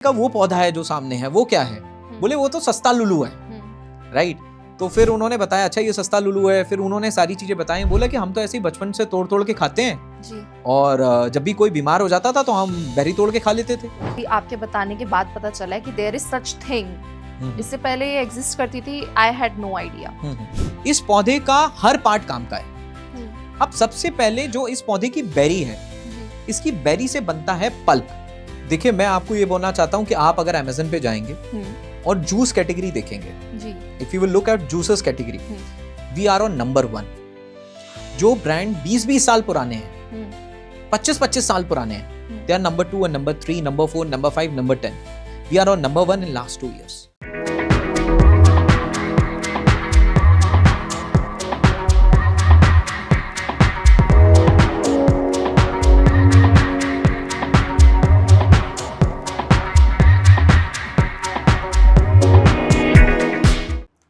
का वो पौधा है जो सामने है वो क्या है? बोले वो तो सस्ता लुलू है, राइट? तो फिर उन्होंने बताया अच्छा ये सस्ता लुलू है। फिर उन्होंने सारी चीजें बताई, बोला कि हम तो ऐसे ही बचपन से तोड़ तोड़ के खाते हैं जी। और जब भी कोई बीमार हो जाता था तो हम बेरी तोड़ के खा लेते थे। आपके बताने के बाद पता चला है कि देयर इज सच थिंग। इससे पहले ये एग्जिस्ट करती थी, आई हैड नो आइडिया। इस पौधे का हर पार्ट काम का है। अब सबसे पहले जो इस पौधे की बेरी है, इसकी बेरी से बनता है पल्प। देखिए मैं आपको ये बोलना चाहता हूँ कि आप अगर अमेज़न पे जाएंगे और जूस कैटेगरी देखेंगे, if you will look at juices category, we are on number 1। जो ब्रांड 20-20 साल पुराने हैं, 25-25 साल पुराने हैं, they are number 2 and number 3, number 4, number 5, number 10. We are on number 1 in last 2 years.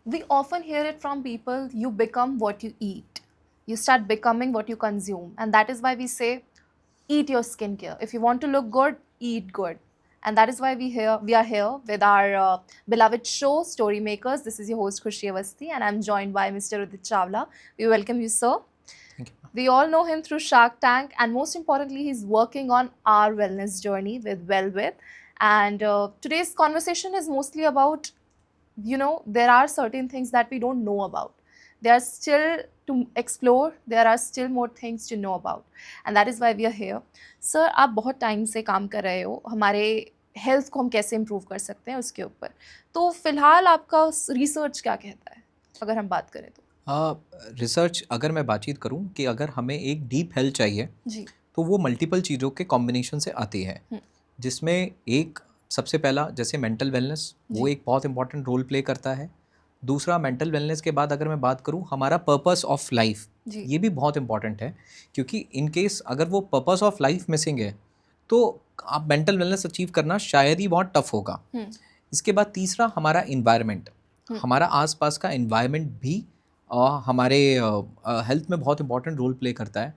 We often hear it from people, you become what you eat. You start becoming what you consume. And that is why we say, eat your skincare. If you want to look good, eat good. And that is why we are here with our beloved show, Story Makers. This is your host, Khushi Awasthi, and I'm joined by Mr. Udit Chawla. We welcome you, sir. Thank you. We all know him through Shark Tank, and most importantly, he's working on our wellness journey with WellWith. And today's conversation is mostly about, there are certain things that we don't know about. There are still to explore. There are still more things to know about. And that is why we are here. Sir, आप बहुत time से काम कर रहे हो हमारे health को हम कैसे इम्प्रूव कर सकते हैं उसके ऊपर। तो फिलहाल आपका रिसर्च क्या कहता है अगर हम बात करें तो? रिसर्च अगर मैं बातचीत करूं कि अगर हमें एक डीप हेल्थ चाहिए जी, तो वो मल्टीपल चीज़ों के कॉम्बिनेशन से आती है, जिसमें एक सबसे पहला जैसे मेंटल वेलनेस, वो एक बहुत इंपॉर्टेंट रोल प्ले करता है। दूसरा मेंटल वेलनेस के बाद अगर मैं बात करूं हमारा पर्पस ऑफ लाइफ, ये भी बहुत इंपॉर्टेंट है, क्योंकि इन केस अगर वो पर्पस ऑफ लाइफ मिसिंग है तो आप मेंटल वेलनेस अचीव करना शायद ही बहुत टफ होगा। इसके बाद तीसरा हमारा इन्वायरमेंट, हमारा आसपास का इन्वायरमेंट भी हमारे हेल्थ में बहुत इंपॉर्टेंट रोल प्ले करता है।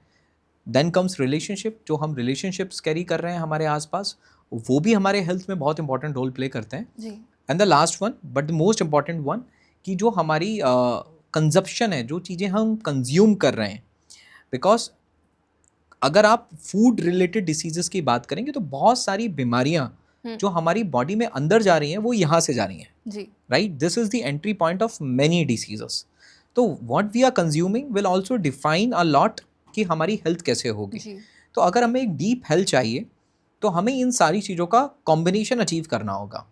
देन कम्स रिलेशनशिप, जो हम रिलेशनशिप्स कैरी कर रहे हैं हमारे आसपास, वो भी हमारे हेल्थ में बहुत इंपॉर्टेंट रोल प्ले करते हैं। And the last one but the most important one, कि जो हमारी कंजप्शन है, जो चीज़ें हम कंज्यूम कर रहे हैं, बिकॉज अगर आप फूड रिलेटेड डिसीजेस की बात करेंगे तो बहुत सारी बीमारियां जो हमारी बॉडी में अंदर जा रही हैं वो यहाँ से जा रही हैं, right? This is the entry point of many diseases. तो what we are consuming will also define a lot कि हमारी हेल्थ कैसे होगी। तो अगर हमें एक डीप हेल्थ चाहिए तो हमें इन सारी चीज़ों का कॉम्बिनेशन अचीव करना होगा।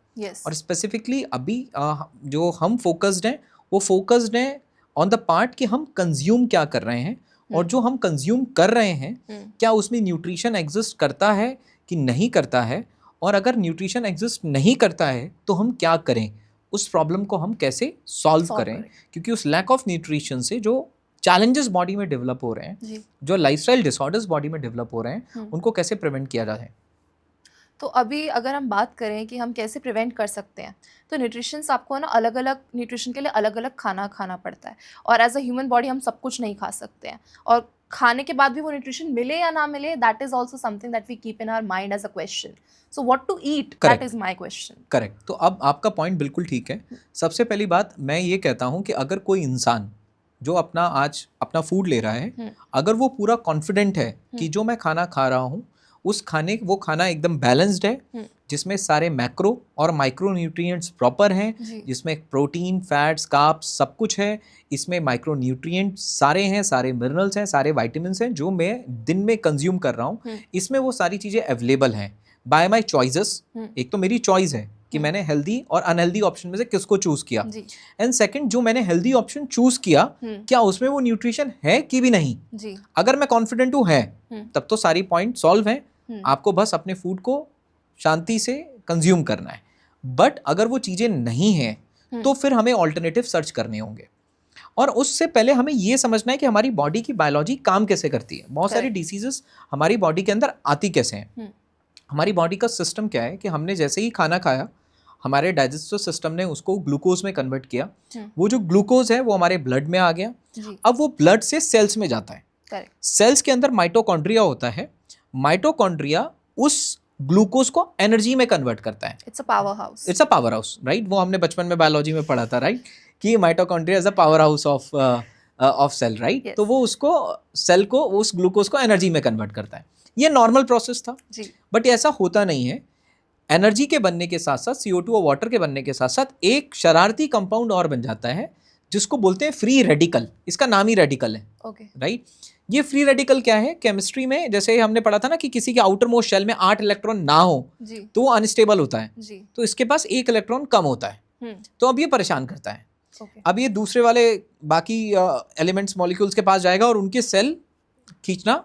और स्पेसिफिकली अभी जो हम फोकस्ड हैं वो फोकस्ड हैं ऑन द पार्ट कि हम कंज्यूम क्या कर रहे हैं, और जो हम कंज्यूम कर रहे हैं क्या उसमें न्यूट्रिशन एग्जिस्ट करता है कि नहीं करता है, और अगर न्यूट्रिशन एग्जिस्ट नहीं करता है तो हम क्या करें, उस प्रॉब्लम को हम कैसे सॉल्व करें। क्योंकि उस लैक ऑफ न्यूट्रिशन से जो चैलेंजेस बॉडी में डेवलप हो रहे हैं, जो लाइफस्टाइल डिसऑर्डर्स बॉडी में डेवलप हो रहे हैं, उनको कैसे प्रिवेंट किया जाए। तो अभी अगर हम बात करें कि हम कैसे प्रिवेंट कर सकते हैं, तो न्यूट्रिशंस आपको ना अलग अलग न्यूट्रिशन के लिए अलग अलग खाना खाना पड़ता है, और एज अ ह्यूमन बॉडी हम सब कुछ नहीं खा सकते हैं, और खाने के बाद भी वो न्यूट्रिशन मिले या ना मिले, that is also something that we keep in our mind as a question. So what to eat, that is my question. Correct. तो अब आपका पॉइंट बिल्कुल ठीक है। सबसे पहली बात मैं ये कहता हूँ कि अगर कोई इंसान जो आज अपना फूड ले रहा है, अगर वो पूरा कॉन्फिडेंट है कि जो मैं खाना खा रहा हूँ वो खाना एकदम बैलेंस्ड है, जिसमें सारे मैक्रो और माइक्रो न्यूट्रिएंट्स प्रॉपर हैं, जिसमें प्रोटीन, फैट्स, कार्ब्स सब कुछ है, इसमें माइक्रो न्यूट्रिएंट्स सारे हैं, सारे मिनरल्स हैं, सारे विटामिन्स हैं जो मैं दिन में कंज्यूम कर रहा हूँ, इसमें वो सारी चीज़ें अवेलेबल हैं बाय माई चॉइसेस। एक तो मेरी चॉइस है कि मैंने हेल्दी और अनहेल्दी ऑप्शन में से किसको चूज किया, एंड सेकंड जो मैंने हेल्दी ऑप्शन चूज किया क्या उसमें वो न्यूट्रिशन है कि भी नहीं। अगर मैं कॉन्फिडेंट हूँ है तब तो सारी पॉइंट सॉल्व हैं, आपको बस अपने फूड को शांति से कंज्यूम करना है। बट अगर वो चीज़ें नहीं हैं तो फिर हमें ऑल्टरनेटिव सर्च करने होंगे, और उससे पहले हमें ये समझना है कि हमारी बॉडी की बायोलॉजी काम कैसे करती है। बहुत सारी डिसीजेस हमारी बॉडी के अंदर आती कैसे हैं। हमारी बॉडी का सिस्टम क्या है कि हमने जैसे ही खाना खाया, हमारे डाइजेस्टिव सिस्टम ने उसको ग्लूकोज में कन्वर्ट किया, वो जो ग्लूकोज है वो हमारे ब्लड में आ गया, अब वो ब्लड से सेल्स में जाता है। सेल्स के अंदर माइटोकॉन्ड्रिया होता है, माइटोकॉन्ड्रिया उस ग्लूकोज को एनर्जी में कन्वर्ट करता है। It's a powerhouse. It's a power house, right? वो हमने बचपन में बायोलॉजी में पढ़ा था, राइट? कि mitochondria is a powerhouse of cell, right? Yes. तो वो उसको सेल को उस ग्लूकोज को एनर्जी में कन्वर्ट करता है। ये नॉर्मल प्रोसेस था, जी. बट ऐसा होता नहीं है। एनर्जी के बनने के साथ साथ CO2 और वाटर के बनने के साथ साथ एक शरारती कंपाउंड और बन जाता है जिसको बोलते हैं फ्री रेडिकल। इसका नाम ही रेडिकल है, Okay. राइट? ये फ्री रेडिकल क्या है? केमिस्ट्री में जैसे हमने पढ़ा था ना कि किसी के आउटर मोस्ट शेल में 8 इलेक्ट्रॉन ना हो जी. तो वो अनस्टेबल होता है, जी. तो इसके पास 1 इलेक्ट्रॉन कम होता है, तो अब ये परेशान करता है। Okay. अब ये दूसरे वाले बाकी एलिमेंट्स मॉलिक्यूल्स के पास जाएगा और उनके सेल खींचना,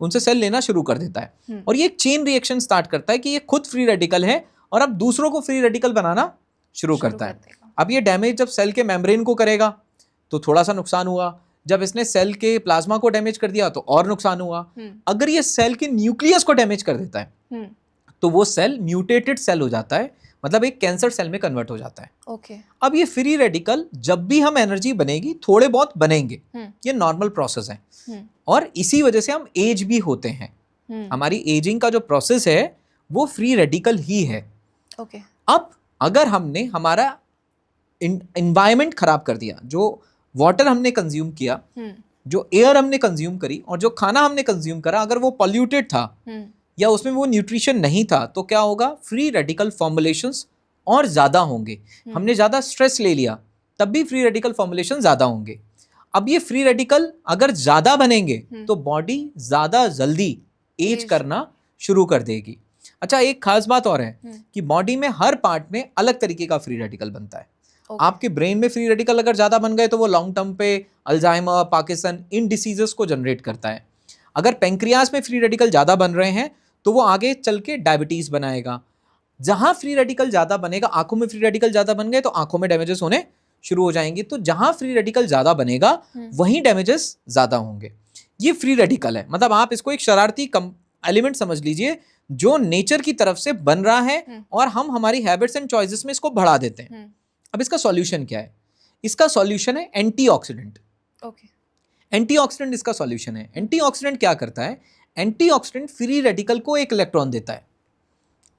उनसे सेल लेना शुरू कर देता है, और ये एक चेन रिएक्शन स्टार्ट करता है कि ये खुद फ्री रेडिकल है और अब दूसरों को फ्री रेडिकल बनाना शुरू करता है। देगा. अब ये डैमेज जब सेल के मेम्ब्रेन को करेगा तो थोड़ा सा नुकसान हुआ, जब इसने सेल के प्लाज्मा को डैमेज कर दिया तो और नुकसान हुआ। अगर ये सेल के न्यूक्लियस को डैमेज कर देता है तो वो सेल म्यूटेटेड सेल हो जाता है, मतलब एक कैंसर सेल में कन्वर्ट हो जाता है। Okay. अब ये फ्री रेडिकल जब भी हम एनर्जी बनेगी थोड़े बहुत बनेंगे, ये नॉर्मल प्रोसेस है, और इसी वजह से हम एज भी होते हैं। हमारी एजिंग का जो प्रोसेस है वो फ्री रेडिकल ही है। Okay. अब अगर हमने हमारा एनवायरनमेंट खराब कर दिया, जो वाटर हमने कंज्यूम किया, जो एयर हमने कंज्यूम करी, और जो खाना हमने कंज्यूम करा, अगर वो पॉल्यूटेड था या उसमें वो न्यूट्रिशन नहीं था, तो क्या होगा? फ्री रेडिकल फॉर्मुलेशंस और ज़्यादा होंगे। हमने ज़्यादा स्ट्रेस ले लिया तब भी फ्री रेडिकल फॉर्मुलेशन ज़्यादा होंगे। अब ये फ्री रेडिकल अगर ज़्यादा बनेंगे तो बॉडी ज़्यादा जल्दी एज करना शुरू कर देगी। अच्छा, एक खास बात और है कि बॉडी में हर पार्ट में अलग तरीके का फ्री रेडिकल बनता है। Okay. आपके ब्रेन में फ्री रेडिकल अगर ज़्यादा बन गए तो वो लॉन्ग टर्म पे अल्जाइमर, पार्किंसन, इन डिसीजेस को जनरेट करता है। अगर पेंक्रियाज में फ्री रेडिकल ज़्यादा बन रहे हैं तो वो आगे चल के डायबिटीज़ बनाएगा। जहाँ फ्री रेडिकल ज़्यादा बनेगा, आंखों में फ्री रेडिकल ज़्यादा बन गए तो आंखों में डैमेजेस होने शुरू हो जाएंगे। तो जहाँ फ्री रेडिकल ज़्यादा बनेगा वहीं डैमेजेस ज़्यादा होंगे। ये फ्री रेडिकल है, मतलब आप इसको एक शरारती एलिमेंट समझ लीजिए जो नेचर की तरफ से बन रहा है और हम हमारी हैबिट्स एंड चॉइसेस में इसको बढ़ा देते हैं। अब इसका सॉल्यूशन क्या है? इसका सॉल्यूशन है एंटीऑक्सीडेंट। Okay. एंटीऑक्सीडेंट इसका सॉल्यूशन है। एंटीऑक्सीडेंट क्या करता है? एंटीऑक्सीडेंट फ्री रेडिकल को 1 इलेक्ट्रॉन देता है,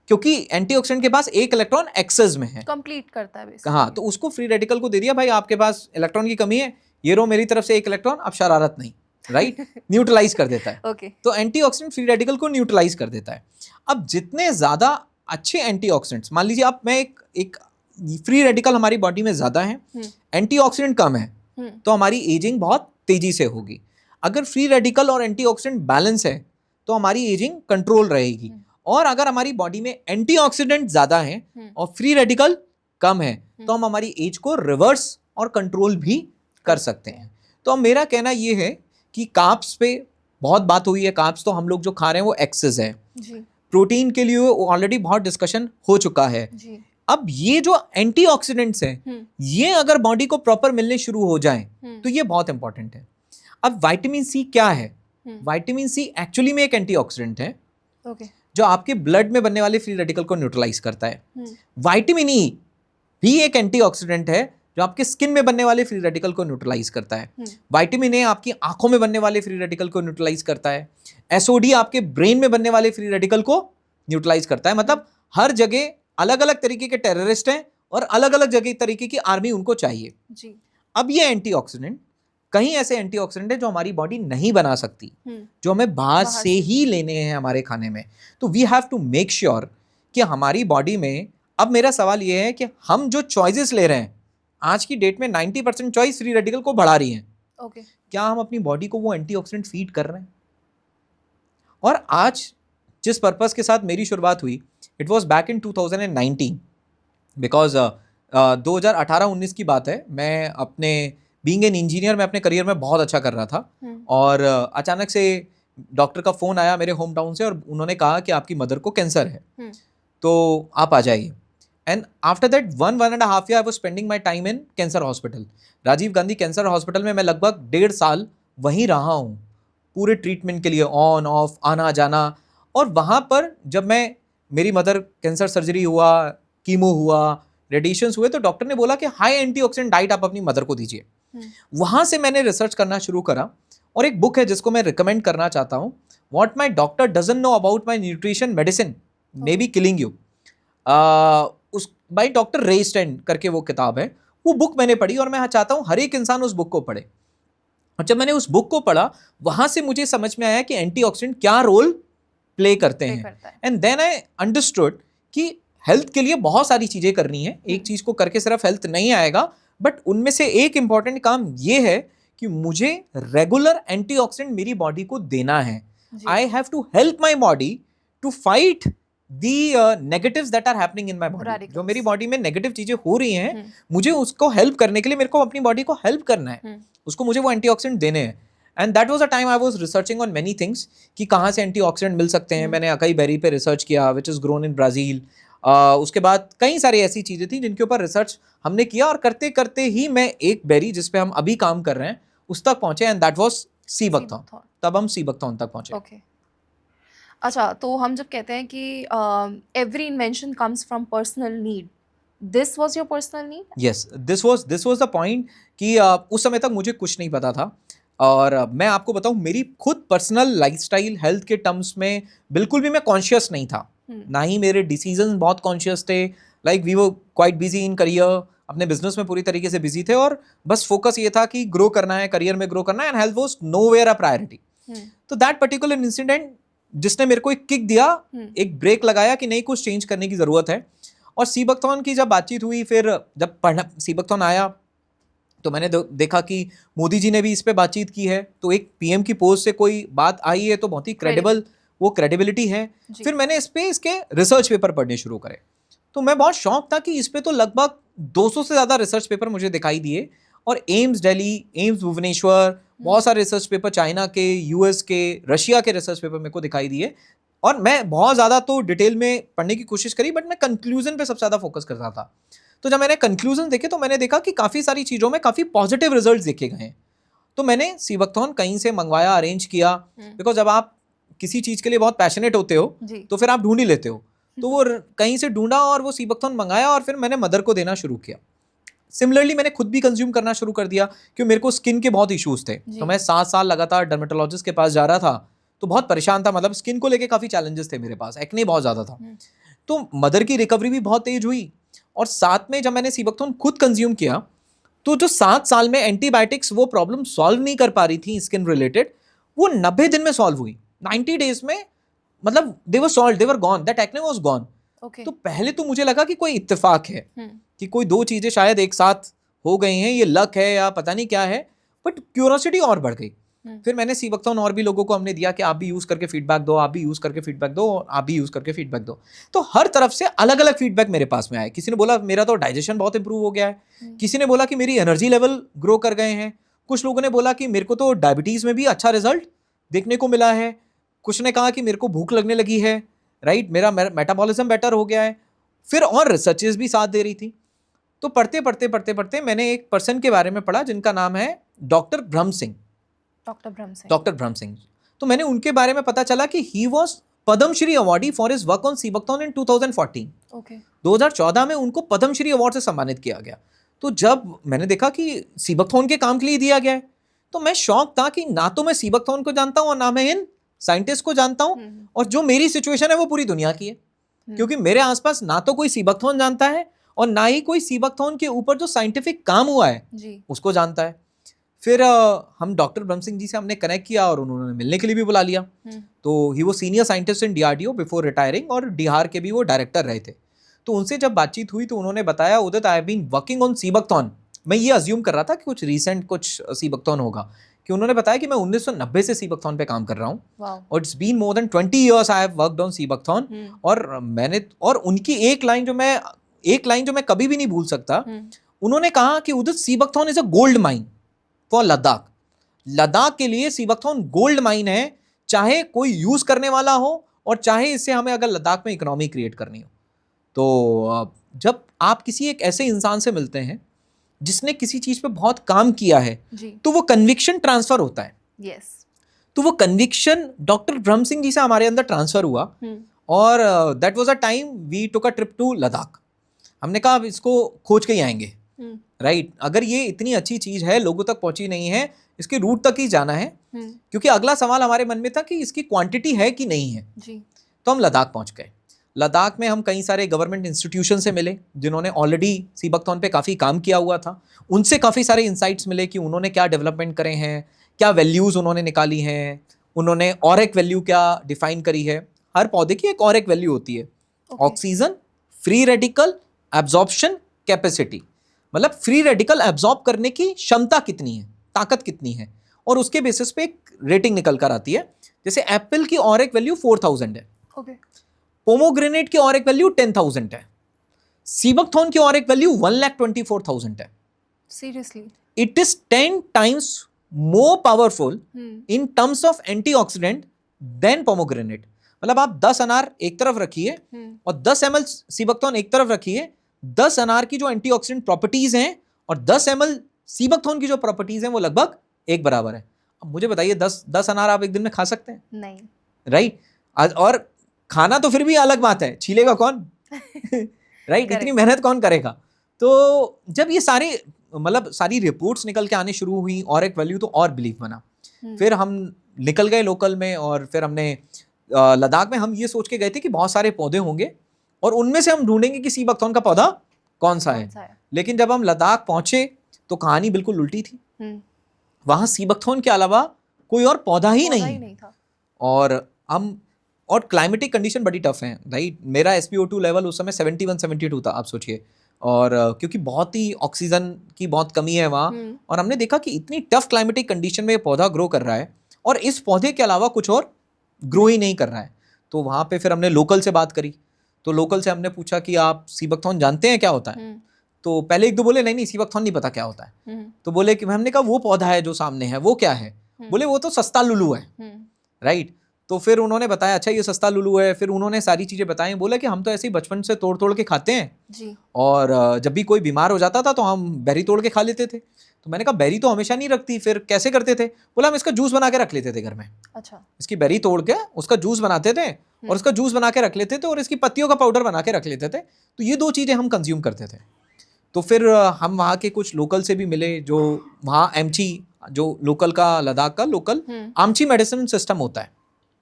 क्योंकि एंटीऑक्सीडेंट के पास 1 इलेक्ट्रॉन एक्सेस में है। Complete करता है basically. हाँ, तो उसको फ्री रेडिकल को दे दिया, भाई आपके पास इलेक्ट्रॉन की कमी है, ये रो मेरी तरफ से 1 इलेक्ट्रॉन, अब शरारत नहीं, राइट? न्यूट्रलाइज कर देता है। Okay. तो एंटीऑक्सीडेंट फ्री रेडिकल को न्यूट्रलाइज कर देता है। अब जितने ज़्यादा अच्छे एंटीऑक्सीडेंट्स, मान लीजिए अब मैं एक फ्री रेडिकल हमारी बॉडी में ज़्यादा है, एंटीऑक्सीडेंट कम है, तो हमारी एजिंग बहुत तेज़ी से होगी। अगर फ्री रेडिकल और एंटीऑक्सीडेंट बैलेंस है तो हमारी एजिंग कंट्रोल रहेगी। और अगर हमारी बॉडी में एंटीऑक्सीडेंट ज़्यादा है और फ्री रेडिकल कम है तो हम हमारी एज को रिवर्स और कंट्रोल भी कर सकते हैं। तो अब मेरा कहना ये है कि कार्ब्स पे बहुत बात हुई है। कार्ब्स तो हम लोग जो खा रहे हैं वो एक्सेस है। जी. प्रोटीन के लिए ऑलरेडी बहुत डिस्कशन हो चुका है। जी. अब ये जो एंटीऑक्सीडेंट्स हैं ये अगर बॉडी को प्रॉपर मिलने शुरू हो जाएं तो ये बहुत इंपॉर्टेंट है। अब विटामिन सी क्या है? विटामिन सी एक्चुअली में एक एंटीऑक्सीडेंट है Okay. जो आपके ब्लड में बनने वाले फ्री रेडिकल को न्यूट्रलाइज करता है। विटामिन ई भी एक एंटीऑक्सीडेंट है जो आपके स्किन में बनने वाले फ्री रेडिकल को न्यूट्रलाइज करता है। विटामिन ए आपकी आंखों में बनने वाले फ्री रेडिकल को न्यूट्रलाइज करता है। एसओडी आपके ब्रेन में बनने वाले फ्री रेडिकल को न्यूट्रलाइज करता है। मतलब हर जगह अलग अलग तरीके के टेररिस्ट हैं और अलग अलग जगह तरीके की आर्मी उनको चाहिए। जी. अब ये एंटीऑक्सीडेंट, कहीं ऐसे एंटीऑक्सीडेंट है जो हमारी बॉडी नहीं बना सकती, जो हमें बाहर से ही लेने हैं हमारे खाने में। तो we have to make sure कि हमारी बॉडी में, अब मेरा सवाल ये है कि हम जो चॉइसेस ले रहे हैं आज की डेट में 90% चॉइस फ्री रेडिकल को बढ़ा रही हैं। Okay. क्या हम अपनी बॉडी को वो एंटीऑक्सीडेंट फीड कर रहे हैं? और आज जिस पर्पस के साथ मेरी शुरुआत हुई, it was back in 2019, because 2018-19 की बात है। मैं अपने बीइंग एन इंजीनियर में अपने करियर में बहुत अच्छा कर रहा था और अचानक से डॉक्टर का फ़ोन आया मेरे होम टाउन से और उन्होंने कहा कि आपकी मदर को कैंसर है, तो आप आ जाइए। And after that 1.5 year I was spending my time in cancer hospital. Rajiv Gandhi cancer hospital में मैं लगभग 1.5 साल वहीं रहा हूँ, पूरे ट्रीटमेंट के लिए ऑन ऑफ आना जाना। और वहाँ पर जब मेरी मदर कैंसर सर्जरी हुआ, कीमो हुआ, रेडिएशंस हुए, तो डॉक्टर ने बोला कि हाई एंटीऑक्सीडेंट डाइट आप अपनी मदर को दीजिए। वहाँ से मैंने रिसर्च करना शुरू करा और एक बुक है जिसको मैं रिकमेंड करना चाहता हूँ, what my doctor doesn't know about my nutrition medicine may be killing you, उस बाय डॉक्टर रे स्टैंड करके वो किताब है, वो बुक मैंने पढ़ी और मैं चाहता हूँ हर एक इंसान उस बुक को पढ़े। और जब मैंने उस बुक को पढ़ा वहां से मुझे समझ में आया कि एंटीऑक्सीडेंट क्या रोल प्ले करते हैं, एंड देन आई अंडरस्टूड कि हेल्थ के लिए बहुत सारी चीजें करनी है, एक चीज को करके सिर्फ हेल्थ नहीं आएगा, बट उनमें से एक इंपॉर्टेंट काम ये है कि मुझे रेगुलर एंटीऑक्सीडेंट मेरी बॉडी को देना है। I have to help my body to fight the negatives that are happening in my body. जो मेरी बॉडी में नेगेटिव चीजें हो रही हैं, मुझे उसको हेल्प करने के लिए मेरे को अपनी बॉडी को हेल्प करना है, उसको मुझे वो एंटीऑक्सीडेंट देने हैं। And that was a time I was researching on many things कि कहाँ से एंटीऑक्सीडेंट मिल सकते हैं। मैंने अकाई बेरी पे रिसर्च किया which is grown in Brazil. उसके बाद कई सारी ऐसी चीज़ें थी जिनके ऊपर रिसर्च हमने किया, और करते करते ही मैं एक बेरी जिस पे हम अभी काम कर रहे हैं उस तक पहुंचे, and that was sea buckthorn. तब हम सी बकथॉर्न तक पहुंचे। Okay. अच्छा, तो हम जब कहते हैं कि every invention comes from personal need, this was your personal need? Yes, this was the point कि उस समय तक मुझे कुछ नहीं पता था, और मैं आपको बताऊं मेरी खुद पर्सनल लाइफस्टाइल हेल्थ के टर्म्स में बिल्कुल भी मैं कॉन्शियस नहीं था, ना ही मेरे डिसीजन बहुत कॉन्शियस थे। Like we were quite busy in career, अपने बिजनेस में पूरी तरीके से बिजी थे, और बस फोकस ये था कि ग्रो करना है, करियर में ग्रो करना है, and health was nowhere a priority. तो दैट पर्टिकुलर इंसिडेंट जिसने मेरे को एक किक दिया, एक ब्रेक लगाया कि नहीं, कुछ चेंज करने की जरूरत है। और सी बकथॉर्न की जब बातचीत हुई, फिर जब पढ़ना सी बकथॉर्न आया तो मैंने देखा कि मोदी जी ने भी इस पे बातचीत की है, तो एक पीएम की पोस्ट से कोई बात आई है तो बहुत ही क्रेडिबल, वो क्रेडिबिलिटी है। फिर मैंने इस पे इसके रिसर्च पेपर पढ़ने शुरू करे, तो मैं बहुत शौक था कि इस पे तो लगभग 200 से ज़्यादा रिसर्च पेपर मुझे दिखाई दिए, और एम्स दिल्ली, एम्स भुवनेश्वर, बहुत सारे रिसर्च पेपर चाइना के, यूएस के, रशिया के रिसर्च पेपर मेरे को दिखाई दिए। और मैं बहुत ज़्यादा तो डिटेल में पढ़ने की कोशिश करी, बट मैं कंक्लूजन पे सबसे ज़्यादा फोकस करता था। तो जब मैंने कंक्लूजन देखे तो मैंने देखा कि काफ़ी सारी चीज़ों में काफ़ी पॉजिटिव रिजल्ट्स देखे गए हैं। तो मैंने सी बकथॉर्न कहीं से मंगवाया, अरेंज किया, बिकॉज जब आप किसी चीज़ के लिए बहुत पैशनेट होते हो तो फिर आप ढूंढ ही लेते हो। तो वो कहीं से ढूंढा और वो सी बकथॉर्न मंगाया, और फिर मैंने मदर को देना शुरू किया। सिमिलरली मैंने खुद भी कंज्यूम करना शुरू कर दिया, क्योंकि मेरे को स्किन के बहुत इश्यूज थे। तो मैं 7 साल लगातार डर्मेटोलॉजिस्ट के पास जा रहा था, तो बहुत परेशान था, मतलब स्किन को लेके काफ़ी चैलेंजेस थे मेरे पास, एक्ने बहुत ज़्यादा था। तो मदर की रिकवरी भी बहुत तेज हुई, और साथ में जब मैंने सी बकथॉर्न खुद कंज्यूम किया, तो जो 7 साल में एंटीबायोटिक्स वो प्रॉब्लम सॉल्व नहीं कर पा रही थी स्किन रिलेटेड, वो 90 दिन में सॉल्व हुई, 90 डेज में, मतलब they were solved, they were gone, that acne was gone. तो पहले तो मुझे लगा कि कोई इत्तेफाक है, कि कोई दो चीजें शायद एक साथ हो गई हैं, ये लक है या पता नहीं क्या है, बट क्यूरोसिटी और बढ़ गई। फिर मैंने सी बकथॉर्न और भी लोगों को हमने दिया कि आप भी यूज करके फीडबैक दो, आप भी यूज करके फीडबैक दो, आप भी यूज करके फीडबैक दो। तो हर तरफ से अलग अलग फीडबैक मेरे पास में आए। किसी ने बोला मेरा तो डाइजेशन बहुत इंप्रूव हो गया है, किसी ने बोला कि मेरी एनर्जी लेवल ग्रो कर गए हैं, कुछ लोगों ने बोला कि मेरे को तो डायबिटीज में भी अच्छा रिजल्ट देखने को मिला है, कुछ ने कहा कि मेरे को भूख लगने लगी है, राइट, मेरा मेटाबॉलिज्म बेटर हो गया है। फिर और रिसर्चेस भी साथ दे रही थी। तो पढ़ते पढ़ते पढ़ते पढ़ते मैंने एक पर्सन के बारे में पढ़ा जिनका नाम है डॉक्टर ब्रह्म सिंह। डॉक्टर ब्रह्म सिंह, तो मैंने उनके बारे में पता चला कि he was Padmashri awardee for his work on sea buckthorn in 2014। 2014 में उनको पद्मश्री अवार्ड से सम्मानित किया गया। तो जब मैंने देखा कि सी बकथॉर्न के काम के लिए दिया गया है, तो मैं शौक था कि ना तो मैं सी बकथॉर्न को जानता हूँ और ना मैं इन साइंटिस्ट को जानता हूँ, और जो मेरी सिचुएशन है वो पूरी दुनिया की है, क्योंकि मेरे आसपास ना तो कोई सी बकथॉर्न जानता है और ना ही कोई सी बकथॉर्न के ऊपर जो साइंटिफिक काम हुआ है उसको जानता है। फिर हम डॉक्टर ब्रह्म सिंह जी से हमने कनेक्ट किया और उन्होंने मिलने के लिए भी बुला लिया। तो ही वो senior scientist in DRDO before retiring, और DHR के भी वो डायरेक्टर रहे थे। तो उनसे जब बातचीत हुई तो उन्होंने बताया, Udit I have been working on sea buckthorn. मैं ये अज्यूम कर रहा था कि कुछ रिसेंट कुछ सी बकथॉर्न होगा, कि उन्होंने बताया कि मैं 1990 से सी बकथॉर्न पे काम कर रहा हूँ, और it's been more than 20 years I have worked on sea buckthorn. और उनकी एक लाइन जो मैं कभी भी नहीं भूल सकता, उन्होंने कहा कि Udit sea buckthorn is a gold mine for Ladakh. Ladakh के लिए सी बकथॉर्न गोल्ड माइन है, चाहे कोई यूज करने वाला हो और चाहे इससे हमें अगर लद्दाख में इकोनॉमी क्रिएट करनी हो। तो जब आप किसी एक ऐसे इंसान से मिलते हैं जिसने किसी चीज पे बहुत काम किया है, तो वो कन्विक्शन ट्रांसफर होता है। तो वो कन्विक्शन डॉक्टर ब्रह्म सिंह जी से हमारे अंदर ट्रांसफर हुआ, और that was a time we took a trip to Ladakh. हमने कहा अब इसको खोज के ही आएंगे, राइट, अगर ये इतनी अच्छी चीज है, लोगों तक पहुंची नहीं है, इसके रूट तक ही जाना है, क्योंकि अगला सवाल हमारे मन में था कि इसकी क्वांटिटी है कि नहीं है। तो हम लद्दाख पहुंच गए। लद्दाख में हम कई सारे गवर्नमेंट इंस्टीट्यूशन से मिले जिन्होंने ऑलरेडी सीबकथॉर्न पे काफ़ी काम किया हुआ था। उनसे काफ़ी सारे इंसाइट्स मिले कि उन्होंने क्या डेवलपमेंट करे हैं, क्या वैल्यूज़ उन्होंने निकाली हैं, उन्होंने और एक वैल्यू क्या डिफाइन करी है। हर पौधे की एक और एक वैल्यू होती है, oxygen, free radical, absorption, capacity. मतलब फ्री रेडिकल एब्जॉर्ब करने की क्षमता कितनी है, ताकत कितनी है, और उसके बेसिस पे एक रेटिंग निकल कर आती है। जैसे एप्पल की और एक वैल्यू 4000 है, पोमोग्रेनेट की और एक वैल्यू 10,000 है, सीबकथॉर्न की और एक वैल्यू 1,24,000 है। Seriously. It is 10 times more powerful in terms of antioxidant than pomegranate। मतलब आप 10 अनार एक तरफ रखिए और 10 ml सीबकथॉर्न एक तरफ रखिए, 10 अनार की जो एंटीऑक्सीडेंट प्रॉपर्टीज हैं और 10 ml सीबकथॉर्न की जो प्रॉपर्टीज हैं वो लगभग एक बराबर है। अब मुझे बताइए 10 अनार आप एक दिन में खा सकते हैं? नहीं। राइट। और खाना तो फिर भी अलग बात है, छीलेगा कौन? राइट, इतनी मेहनत कौन करेगा? तो जब ये सारे मतलब सारी रिपोर्ट्स निकल के आने शुरू हुई और एक वैल्यू तो और बिलीव बना। फिर हम निकल गए लोकल में और फिर हमने लद्दाख में हम ये सोच के गए थे कि बहुत सारे पौधे होंगे और उनमें से हम ढूंढेंगे कि सीबकथॉर्न का पौधा कौन सा है। लेकिन जब हम लद्दाख पहुंचे तो कहानी बिल्कुल उल्टी थी। वहां सीबकथॉर्न के अलावा कोई और पौधा ही नहीं था। और क्लाइमेटिक कंडीशन बड़ी टफ है, राइट। मेरा SpO2 लेवल उस समय 71-72 था, आप सोचिए। और क्योंकि बहुत ही ऑक्सीजन की बहुत कमी है वहाँ, और हमने देखा कि इतनी टफ क्लाइमेटिक कंडीशन में ये पौधा ग्रो कर रहा है और इस पौधे के अलावा कुछ और ग्रो ही नहीं कर रहा है। तो वहाँ पे फिर हमने लोकल से बात करी। तो लोकल से हमने पूछा कि आप सीबकथॉर्न जानते हैं क्या होता है? तो पहले एक दो बोले नहीं सीबकथॉर्न नहीं पता क्या होता है। तो बोले कि हमने कहा वो पौधा है जो सामने है वो क्या है? बोले वो तो सस्ता लुलू है, राइट। तो फिर उन्होंने बताया अच्छा ये सस्ता लुलू है। फिर उन्होंने सारी चीज़ें बताई। बोला कि हम तो ऐसे ही बचपन से तोड़ तोड़ के खाते हैं जी। और जब भी कोई बीमार हो जाता था तो हम बेरी तोड़ के खा लेते थे। तो मैंने कहा बेरी तो हमेशा नहीं रखती, फिर कैसे करते थे? बोला हम इसका जूस बना के रख लेते थे घर में। अच्छा। इसकी बेरी तोड़ के उसका जूस बनाते थे और उसका जूस बना के रख लेते थे और इसकी पत्तियों का पाउडर बना के रख लेते थे। तो ये 2 चीज़ें हम कंज्यूम करते थे। तो फिर हम वहाँ के कुछ लोकल से भी मिले जो वहाँ एमची, जो लोकल का लद्दाख का लोकल आमची मेडिसिन सिस्टम होता है,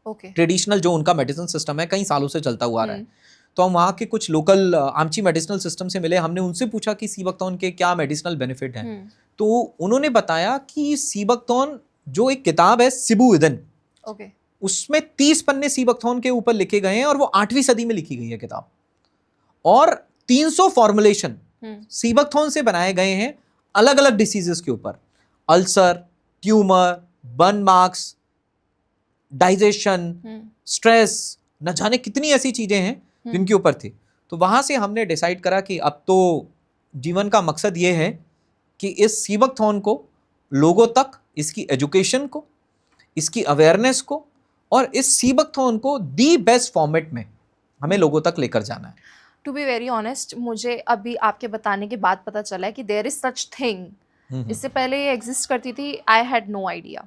ट्रेडिशनल जो उनका मेडिसिन सिस्टम है कई सालों से चलता हुआ आ रहा है। तो हम वहाँ के कुछ लोकल आमची मेडिसिनल सिस्टम से मिले। हमने उनसे पूछा कि सीबकथॉर्न के क्या मेडिसिनल बेनिफिट हैं। तो उन्होंने बताया कि सीबकथॉर्न जो एक किताब है सिबू इदन, उसमें 30 पन्ने सीबकथॉर्न के ऊपर लिखे गए हैं और वो 8वीं सदी में लिखी गई है किताब। और 300 फॉर्मुलेशन सीबकथॉर्न से बनाए गए हैं अलग अलग डिसीजेस के ऊपर, ulcer, tumour, burn marks, digestion, stress, न जाने कितनी ऐसी चीजें हैं जिनके ऊपर थी। तो वहां से हमने डिसाइड करा कि अब तो जीवन का मकसद ये है कि इस सीबकथॉर्न को लोगों तक, इसकी एजुकेशन को, इसकी अवेयरनेस को और इस सीबकथॉर्न को दी बेस्ट फॉर्मेट में हमें लोगों तक लेकर जाना है। टू बी वेरी ऑनेस्ट, मुझे अभी आपके बताने के बाद पता चला है कि देयर इज सच थिंग। इससे पहले ये एग्जिस्ट करती थी, आई हैड नो आइडिया।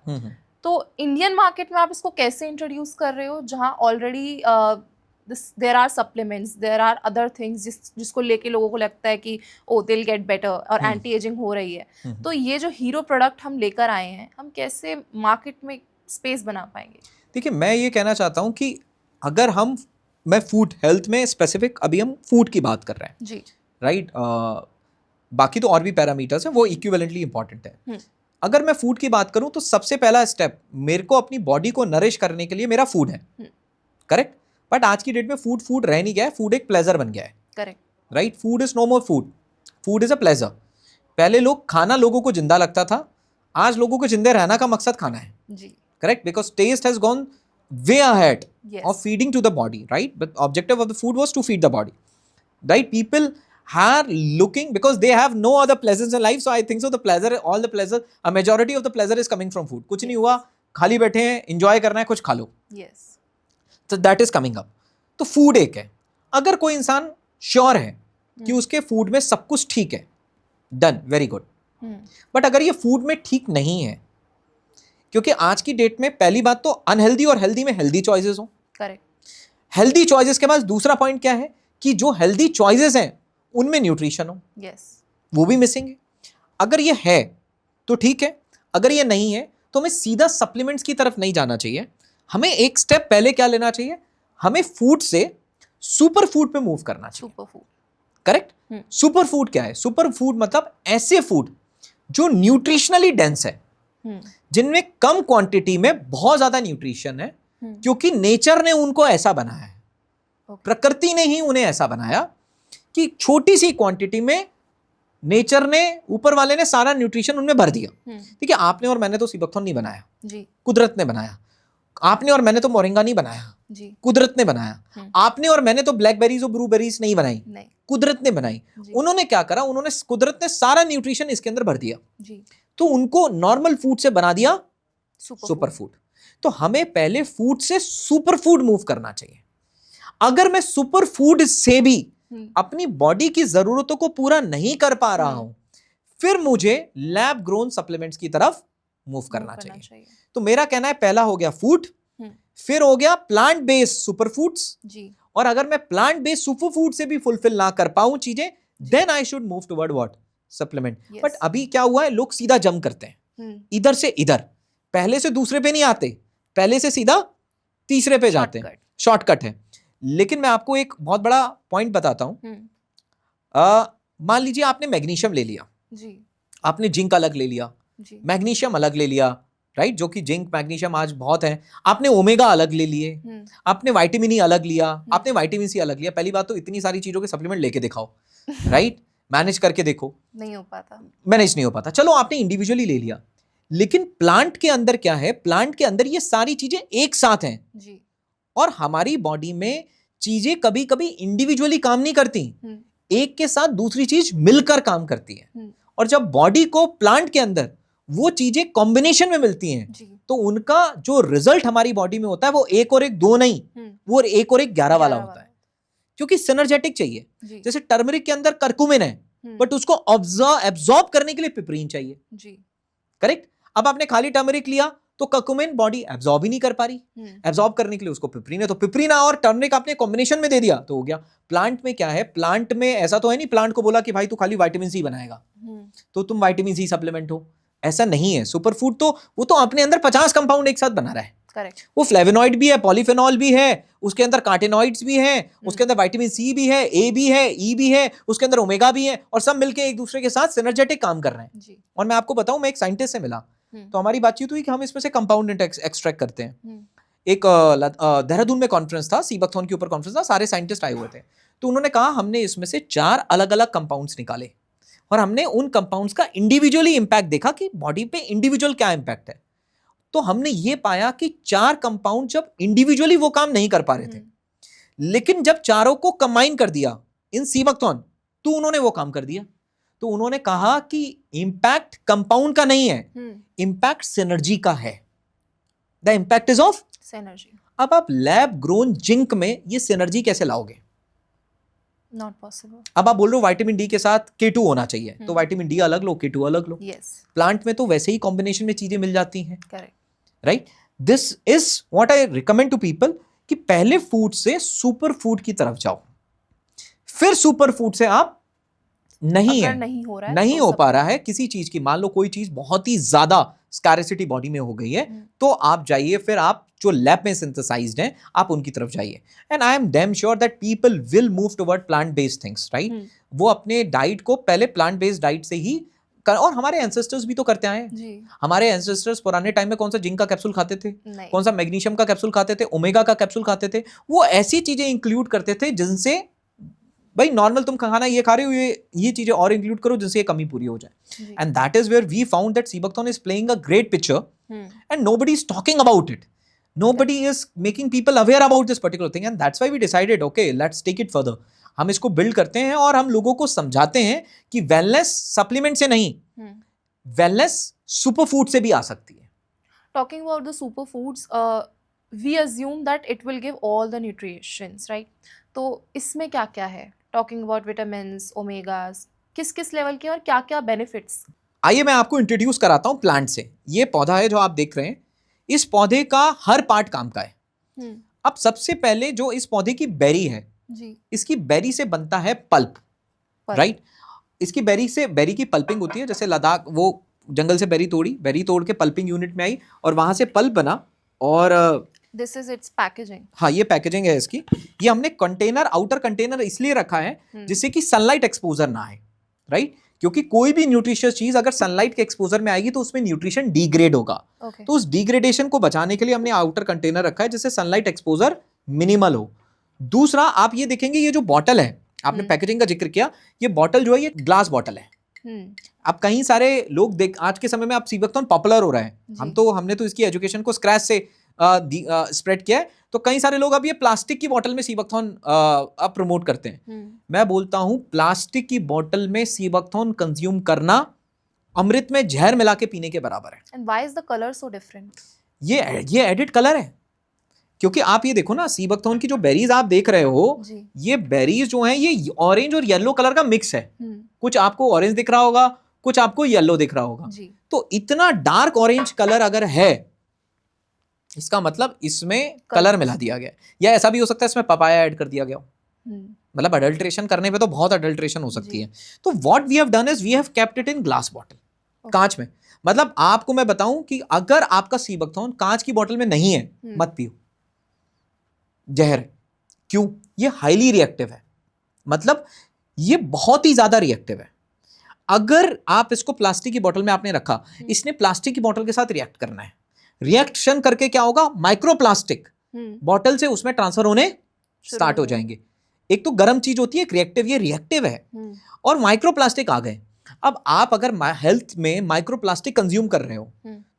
तो इंडियन मार्केट में आप इसको कैसे इंट्रोड्यूस कर रहे हो जहाँ already there are supplements, there are other things जिसको लेके लोगों को लगता है कि oh they will get better और एंटी एजिंग हो रही है। तो ये जो हीरो प्रोडक्ट हम लेकर आए हैं, हम कैसे मार्केट में स्पेस बना पाएंगे? देखिए, मैं ये कहना चाहता हूँ कि अगर मैं फूड हेल्थ में स्पेसिफिक, अभी हम फूड की बात कर रहे हैं जी, राइट। बाकी तो और भी पैरामीटर्स हैं, वो इक्विवेलेंटली इंपॉर्टेंट है। अगर मैं फूड की बात करूं तो सबसे पहला स्टेप मेरे को अपनी बॉडी को नरिश करने के लिए मेरा फूड है, करेक्ट। बट आज की डेट में फूड रह नहीं गया है, फूड एक प्लेजर बन गया है, correct, right. Food is no more food is a pleasure. पहले खाना लोगों को जिंदा लगता था, आज लोगों को जिंदे रहना का मकसद खाना है जी, correct, because taste has gone way ahead of feeding to the body, right? But objective of the food was to feed the body, right? People are looking because they have no other pleasures in life, so I think so the pleasure, all the pleasure, a majority of the pleasure is coming from food. कुछ नहीं हुआ, खाली बैठे हैं, enjoy करना है, कुछ खा लो, yes, so that is coming up. तो food एक है। अगर कोई इंसान श्योर है कि उसके फूड में सब कुछ ठीक है, डन, वेरी गुड। बट अगर ये फूड में ठीक नहीं है, क्योंकि आज की डेट में पहली बात तो अनहेल्दी और हेल्दी में हेल्दी चॉइसेस हो, करेक्ट। हेल्दी चॉइसेस के बाद दूसरा पॉइंट क्या है कि जो हेल्दी चॉइसेस हैं उनमें न्यूट्रिशन हो, यस, वो भी मिसिंग है। अगर ये है तो ठीक है, अगर ये नहीं है तो हमें सीधा सप्लीमेंट्स की तरफ नहीं जाना चाहिए। हमें एक स्टेप पहले क्या लेना चाहिए, हमें फूड से सुपर फूड पे मूव करना चाहिए। Super food, correct. Super food क्या है? सुपर फूड मतलब ऐसे फूड जो न्यूट्रिशनली डेंस है, जिनमें कम क्वांटिटी में बहुत ज्यादा न्यूट्रिशन है, क्योंकि नेचर ने उनको ऐसा बनाया है, प्रकृति ने ही उन्हें ऐसा बनाया कि छोटी सी क्वांटिटी में नेचर ने, ऊपर वाले ने सारा न्यूट्रिशन उनमें भर दिया। ठीक है, आपने और मैंने तो सीबकथॉर्न नहीं बनाया जी, कुदरत ने बनाया। आपने और मैंने तो मोरिंगा नहीं बनाया जी, कुदरत ने बनाया। आपने और मैंने तो ब्लैकबेरीज और ब्लूबेरीज नहीं बनाई, कुदरत ने बनाई। उन्होंने क्या करा? उन्होंने, कुदरत ने सारा न्यूट्रिशन इसके अंदर भर दिया जी, तो उनको नॉर्मल फूड से बना दिया सुपर फूड। तो हमें पहले फूड से सुपर फूड मूव करना चाहिए। अगर मैं सुपर फूड से भी अपनी बॉडी की जरूरतों को पूरा नहीं कर पा रहा हूं, फिर मुझे लैब ग्रोन सप्लीमेंट्स की तरफ मूव करना चाहिए। तो मेरा कहना है, पहला हो गया फूड, फिर हो गया प्लांट बेस्ड सुपर फूड्स जी, और अगर मैं प्लांट बेस्ड सुपर फूड से भी फुलफिल ना कर पाऊं चीजें, then I should move toward what? Supplement. But अभी क्या हुआ है, लोग सीधा जंप करते हैं, इधर से इधर, पहले से दूसरे पे नहीं आते, पहले से सीधा तीसरे पे जाते हैं। शॉर्टकट है। लेकिन मैं आपको एक बहुत बड़ा पॉइंट बताता हूं। मान लीजिए आपने मैग्नीशियम ले लिया जी, आपने जिंक अलग ले लिया, मैग्नीशियम अलग ले लिया, राइट, जो कि जिंक मैग्नीशियम आज बहुत है। आपने ओमेगा अलग ले लिए, आपने विटामिन ई अलग लिया, आपने विटामिन सी अलग लिया। पहली बात तो इतनी सारी चीजों के सप्लीमेंट लेके दिखाओ, राइट, मैनेज करके देखो, नहीं हो पाता, मैनेज नहीं हो पाता। चलो आपने इंडिविजुअली ले लिया, लेकिन प्लांट के अंदर क्या है? प्लांट के अंदर ये सारी चीजें एक साथ हैं जी, और हमारी बॉडी में चीजें कभी कभी इंडिविजुअली काम नहीं करती, एक के साथ दूसरी चीज मिलकर काम करती है। और जब बॉडी को प्लांट के अंदर वो चीजें कॉम्बिनेशन में मिलती हैं जी, तो उनका जो रिजल्ट हमारी बॉडी में होता है वो 1 और 1 2 नहीं, वो 1 और 1 11 वाला होता है, क्योंकि सिनर्जेटिक चाहिए। जैसे टर्मरिक के अंदर कर्कुमिन है, बट उसको एब्जॉर्ब करने के लिए पिपरीन चाहिए जी, करेक्ट। अब आपने खाली टर्मरिक लिया तो कर्कुमिन बॉडी एब्जॉर्ब ही नहीं कर पा रही, एब्जॉर्ब करने के लिए उसको पिपरीन है, तो पिपरीन और टर्मरिक आपने कॉम्बिनेशन में दे दिया तो हो गया। प्लांट में क्या है? प्लांट में ऐसा तो है नहीं, प्लांट को बोला कि भाई तू खाली विटामिन सी बनाएगा तो तुम विटामिन सी सप्लीमेंट हो, ऐसा नहीं है। सुपर फूड तो वो तो अपने अंदर 50 कंपाउंड एक साथ बना रहा है, करेक्ट। वो फ्लेवोनॉइड भी है, पॉलीफेनॉल भी है, उसके अंदर कार्टेनॉइड्स भी हैं, उसके अंदर विटामिन सी भी है, ए भी है, ई भी है, उसके अंदर ओमेगा भी है, और सब मिलके एक दूसरे के साथ सिनर्जेटिक काम कर रहे हैं जी। और मैं आपको बताऊं, मैं एक साइंटिस्ट से मिला तो हमारी बातचीत हुई कि हम इसमें से कंपाउंड एक्सट्रैक्ट करते हैं। एक देहरादून में कॉन्फ्रेंस था, सीबकथॉर्न के ऊपर कॉन्फ्रेंस था, सारे साइंटिस्ट आए हुए थे। तो उन्होंने कहा हमने इसमें से 4 अलग अलग कंपाउंड्स निकाले और हमने उन कंपाउंड्स का इंडिविजुअली इंपैक्ट देखा कि बॉडी पे इंडिविजुअल क्या इंपैक्ट है। तो हमने ये पाया कि 4 कंपाउंड जब इंडिविजुअली वो काम नहीं कर पा रहे थे, लेकिन जब चारों को कंबाइन कर दिया इन सीबकथॉर्न तो उन्होंने वो काम कर दिया। तो उन्होंने कहा कि इंपैक्ट कंपाउंड का नहीं है, इंपैक्ट सिनर्जी का है। The impact is of synergy. अब आप लैब ग्रोन जिंक में ये सिनर्जी कैसे लाओगे? Not possible. अब आप बोल रहे हो विटामिन डी के साथ K2 होना चाहिए, तो विटामिन डी अलग लो, K2 अलग लो। yes. प्लांट में तो वैसे ही कॉम्बिनेशन में चीजें मिल जाती हैं, correct, right. This is what I recommend to people कि पहले फूड से सुपर फूड की तरफ जाओ, फिर सुपर फूड से आप नहीं है, नहीं हो रहा है, नहीं तो हो पा रहा है किसी चीज की, मान लो कोई चीज बहुत ही ज्यादा स्कैरिसिटी बॉडी में हो गई है, तो आप जाइए, फिर आप जो लैब में सिंथेसाइज्ड हैं आप उनकी तरफ जाइए। And I am damn sure that people will move toward plant based things, right. वो अपने डाइट को पहले प्लांट बेस्ड डाइट से ही और हमारे एंसेस्टर्स भी तो करते आए हैं। हमारे एंसेस्टर्स पुराने टाइम में कौन सा जिंक का कैप्सूल खाते थे, कौन सा मैग्नीशियम का कैप्सूल खाते थे, ओमेगा का कैप्सूल खाते थे। वो ऐसी चीजें इंक्लूड करते थे जिनसे भाई नॉर्मल तुम खाना ये खा रहे हो, ये चीजें और इंक्लूड करो जिनसे ये कमी पूरी हो जाए। And that is where we found that sea buckthorn is playing a great picture and nobody is talking about it, nobody is making people aware about this particular thing, and that's why we decided okay let's take it further। हम इसको build करते हैं और हम लोगों को समझाते हैं कि वेलनेस सप्लीमेंट से नहीं, वेलनेस सुपर फूड से भी आ सकती है। Talking about the superfoods, we assume that it will give all the nutrients, right? तो इसमें क्या क्या है? Talking about vitamins, omegas, किस किस लेवल के और क्या क्या बेनिफिट्स? आइए मैं आपको इंट्रोड्यूस कराता हूँ प्लांट से। ये पौधा है जो आप देख रहे हैं, इस पौधे का हर पार्ट काम का है। अब सबसे पहले जो इस पौधे की बेरी है जी, इसकी बेरी से बनता है पल्प, राइट। इसकी बेरी की पल्पिंग होती है, जैसे लद्दाख वो जंगल से बेरी तोड़ के पल्पिंग यूनिट में आई और वहां से पल्प बना और This is its packaging. हाँ, ये पैकेजिंग है इसकी। ये हमने कंटेनर, आउटर कंटेनर इसलिए रखा है जिससे कि सनलाइट एक्सपोजर ना आए, राइट? क्योंकि कोई भी न्यूट्रिशियस चीज अगर सनलाइट के एक्सपोजर में आएगी तो उसमें न्यूट्रिशन डिग्रेड होगा। Okay. तो उस डिग्रेडेशन को बचाने के लिए हमने आउटर कंटेनर रखा है जिससे सनलाइट एक्सपोजर मिनिमल हो। दूसरा, आप ये देखेंगे ये जो बॉटल है, आपने पैकेजिंग का जिक्र किया, ये बॉटल जो है ये ग्लास बॉटल है। अब कहीं सारे लोग देख, आज के समय में आप सीबकथॉर्न पॉपुलर हो रहा है, हमने तो इसकी एजुकेशन को स्क्रैच से स्प्रेड किया है, तो कई सारे लोग अब ये प्लास्टिक की बोतल में सीबकथॉर्न अब प्रमोट करते हैं। मैं बोलता हूं प्लास्टिक की बोतल में सीबकथॉर्न कंज्यूम करना अमृत में जहर मिला के पीने के बराबर है। And why is the color so different? ये एडिड कलर है, क्योंकि आप ये देखो ना, सीबकथॉर्न की जो बेरीज आप देख रहे हो, ये बेरीज जो हैं ये ऑरेंज और येलो कलर का मिक्स है। कुछ आपको ऑरेंज दिख रहा होगा, कुछ आपको येलो दिख रहा होगा। तो इतना डार्क ऑरेंज कलर अगर है, इसका मतलब इसमें कलर मिला दिया गया। या ऐसा भी हो सकता है इसमें पपाया ऐड कर दिया गया हो। मतलब अडल्ट्रेशन करने पे तो बहुत अडल्ट्रेशन हो सकती है। तो what we have done is we have kept it in glass bottle, कांच में। मतलब आपको मैं बताऊं कि अगर आपका सीबकथॉर्न कांच की बोतल में नहीं है, मत पियो, जहर है। क्यों? ये हाईली रिएक्टिव है, मतलब ये बहुत ही ज्यादा रिएक्टिव है। अगर आप इसको प्लास्टिक की बोतल में आपने रखा, इसने प्लास्टिक की बोतल के साथ रिएक्ट करना है। रिएक्शन करके क्या होगा, माइक्रोप्लास्टिक बोतल से उसमें ट्रांसफर होने स्टार्ट हो जाएंगे। एक तो गर्म चीज होती है एक रिएक्टिव, ये रिएक्टिव है, और माइक्रोप्लास्टिक आ गए। अब आप अगर हेल्थ में माइक्रोप्लास्टिक कंज्यूम कर रहे हो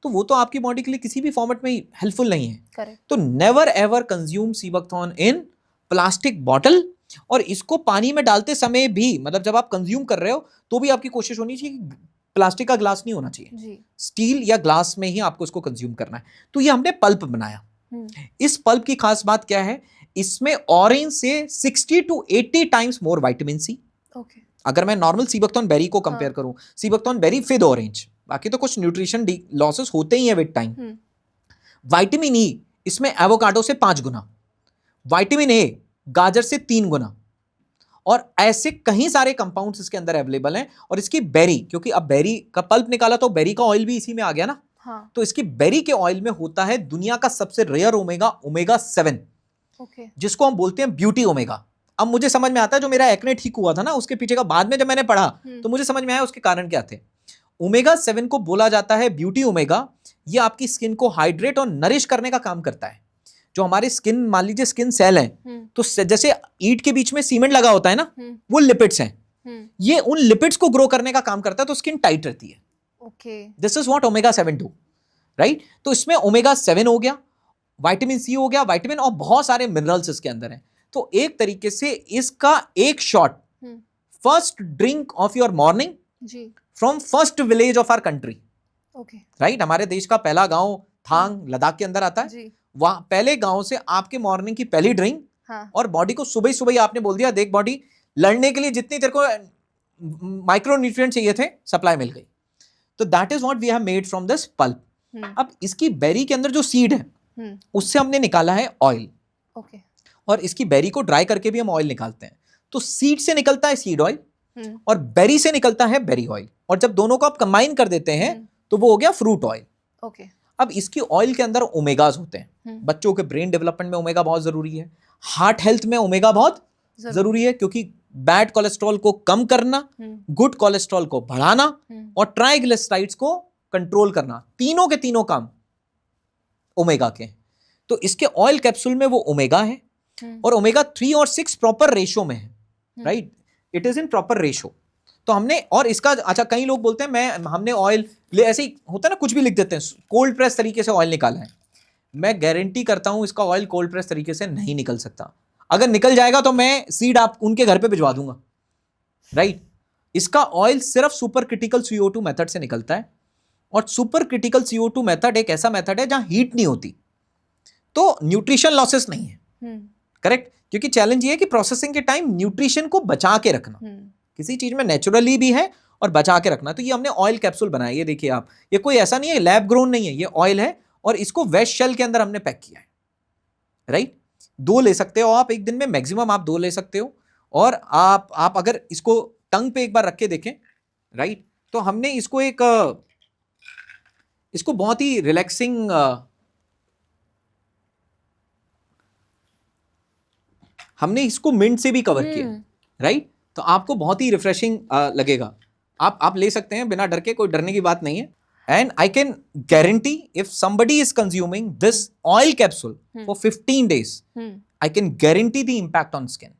तो वो तो आपकी बॉडी के लिए किसी भी फॉर्मेट में हेल्पफुल नहीं है। Correct. तो never ever consume sea buckthorn in plastic bottle. और इसको पानी में डालते समय भी, मतलब जब आप कंज्यूम कर रहे हो तो भी आपकी कोशिश होनी चाहिए कि प्लास्टिक का ग्लास नहीं होना चाहिए, स्टील या ग्लास में ही आपको इसको कंज्यूम करना है। तो ये हमने पल्प बनाया। इस पल्प की खास बात क्या है, इसमें ऑरेंज से 60 to 80 times more vitamin C. अगर मैं नॉर्मल सीबकथॉर्न बेरी को कंपेयर करूं, सीबकथॉर्न बेरी विद ऑरेंज, बाकी तो कुछ न्यूट्रिशन लॉसेस होते ही है विद टाइम। विटामिन ई इसमें एवोकाडो से 5 गुना, विटामिन ए गाजर से 3 गुना, और ऐसे कई सारे कंपाउंड्स इसके अंदर अवेलेबल हैं। और इसकी बेरी, क्योंकि अब बेरी का पल्प निकाला तो बेरी का ऑयल भी इसी में आ गया ना। तो इसकी बेरी के ऑयल में होता है दुनिया का सबसे रेयर ओमेगा 7, जिसको हम बोलते हैं ब्यूटी ओमेगा। अब मुझे समझ में आता है जो मेरा एक्ने ठीक हुआ था ना, उसके पीछे का बाद में जब मैंने पढ़ा तो मुझे समझ में आया उसके कारण क्या थे। ओमेगा 7 को बोला जाता है ब्यूटी ओमेगा। ये आपकी स्किन को हाइड्रेट और नरिश करने का काम करता है। जो हमारे स्किन, मान लीजिए स्किन सेल है, तो जैसे ईंट के बीच में सीमेंट लगा होता है ना, वो लिपिड्स हैं। ये उन लिपिड्स को ग्रो करने का काम करता है, तो स्किन टाइट रहती है। This is what omega 7 do, right? तो इसमें ओमेगा 7 हो गया, विटामिन सी हो गया, विटामिन और बहुत सारे मिनरल्स इसके अंदर हैं। तो एक तरीके से इसका एक shot, first drink of your morning from first village of our country, right? हमारे देश का पहला गांव थांग लद्दाख के अंदर आता है। वहां पहले गांव से आपके मॉर्निंग की पहली ड्रिंक, और बॉडी को सुबह सुबह आपने बोल दिया, देख बॉडी, लड़ने के लिए जितनी तेरे को माइक्रो न्यूट्रिएंट चाहिए थे, सप्लाई मिल गई। तो that is what we have made from this pulp. अब इसकी बेरी के अंदर जो सीड है उससे हमने निकाला है ऑयल, और इसकी बेरी को ड्राई करके भी हम ऑयल निकालते हैं। तो सीड से निकलता है सीड ऑयल, और बेरी से निकलता है बेरी ऑयल, और जब दोनों को आप कंबाइन कर देते हैं तो वो हो गया फ्रूट ऑयल। अब इसकी ऑयल के अंदर ओमेगाज होते हैं। बच्चों के ब्रेन डेवलपमेंट में ओमेगा बहुत जरूरी है, हार्ट हेल्थ में ओमेगा बहुत जरूरी है, क्योंकि बैड कोलेस्ट्रॉल को कम करना, गुड कोलेस्ट्रॉल को बढ़ाना, और ट्राइग्लिसराइड्स को कंट्रोल करना, तीनों के तीनों काम ओमेगा के। तो इसके ऑयल कैप्सूल में वो ओमेगा है, और ओमेगा 3 और 6 प्रॉपर रेशो में है, right? It is in proper ratio. तो हमने, और इसका, अच्छा कई लोग बोलते हैं हमने ऑयल ऐसे ही होता है ना, कुछ भी लिख देते हैं, कोल्ड प्रेस तरीके से ऑयल निकाला है। मैं गारंटी करता हूं इसका ऑयल कोल्ड प्रेस तरीके से नहीं निकल सकता। अगर निकल जाएगा तो मैं सीड आप उनके घर पे भिजवा दूंगा, राइट? इसका ऑयल सिर्फ सुपर क्रिटिकल CO2 मेथड से निकलता है, और सुपर क्रिटिकल CO2 मेथड एक ऐसा मेथड है जहां हीट नहीं होती, तो न्यूट्रिशन लॉसेस नहीं है, करेक्ट? क्योंकि चैलेंज ये है कि प्रोसेसिंग के टाइम न्यूट्रिशन को बचा के रखना, किसी चीज में नेचुरली भी है और बचा के रखना। तो ये हमने ऑयल कैप्सूल बनाया, ये देखिए आप, ये कोई ऐसा नहीं है लैब ग्रोन नहीं है, ये ऑयल है, और इसको वेस्ट शेल के अंदर हमने पैक किया है, राइट? 2 ले सकते हो आप एक दिन में, मैक्सिमम आप 2 ले सकते हो। और आप अगर इसको टंग पे एक बार रख के देखें, राइट, तो हमने इसको बहुत ही रिलैक्सिंग हमने इसको मिंट से भी कवर किया, राइट? तो आपको बहुत ही रिफ्रेशिंग लगेगा। आप ले सकते हैं बिना डर के, कोई डरने की बात नहीं है। And I can guarantee if somebody is consuming this oil capsule for 15 days, I can guarantee the impact on skin.